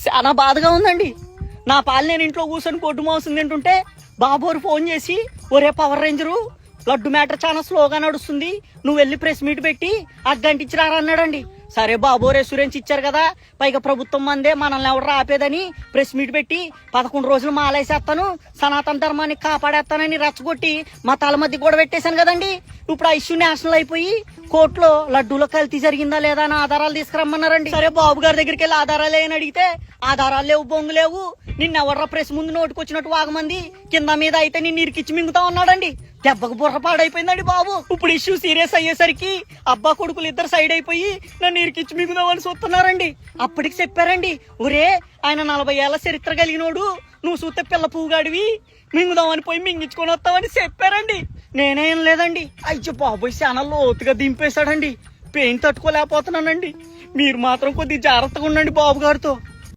చాలా బాధగా ఉందండి. నా పాలు నేను ఇంట్లో కూర్చొని కొట్టు మాంసం తింటుంటే బాబోరు ఫోన్ చేసి, ఒరే పవర్ రేంజరు లడ్డు మ్యాటర్ చాలా స్లోగా నడుస్తుంది, నువ్వు వెళ్ళి ప్రెస్ మీట్ పెట్టి అగ్గంటిచ్చిరారా అన్నాడండి. సరే బాబో రెస్యూరెన్స్ ఇచ్చారు కదా, పైగా ప్రభుత్వం మందే, మనల్ని ఎవరు ఆపేదని ప్రెస్ మీట్ పెట్టి 11 రోజులు మాలేసేస్తాను, సనాతన ధర్మాన్ని కాపాడేస్తానని రెచ్చగొట్టి మా తల మధ్య కూడా పెట్టేశాను కదండి. ఇప్పుడు ఆ ఇష్యూ నేషనల్ అయిపోయి కోర్టులో లడ్డూలో కల్తీ జరిగిందా లేదా అని ఆధారాలు తీసుకురమ్మన్నారండి. సరే బాబు గారి దగ్గరికి వెళ్ళి ఆధారాలు ఏమని అడిగితే, ఆధారాలు లేవు, బొంగు లేవు, నిన్నెవర్రా ప్రెస్ ముందు నోటుకొచ్చినట్టు వాగమంది, కింద మీద అయితే నిన్ను ఇరికిచ్చి మింగుతా ఉన్నాడండి. దెబ్బకు బుర్ర పాడైపోయిందండి బాబు. ఇప్పుడు ఇష్యూ సీరియస్ అయ్యేసరికి అబ్బా కొడుకులు ఇద్దరు సైడ్ అయిపోయి నన్ను ఇరికిచ్చి మింగుదామని చూస్తున్నారండి. అప్పటికి చెప్పారండి, ఒరే ఆయన 40 ఏళ్ల చరిత్ర కలిగినోడు, నువ్వు చూస్తే పిల్ల పువ్వుగాడివి, మింగుదామని పోయి మింగించుకొని వస్తామని చెప్పారండి. నేనేం లేదండి. అయ్యో బాబోయ్ చాలా లోతుగా దింపేశాడండి. పెయిన్ తట్టుకోలేకపోతున్నానండి. మీరు మాత్రం కొద్దిగా జాగ్రత్తగా ఉండండి బాబు గారితో.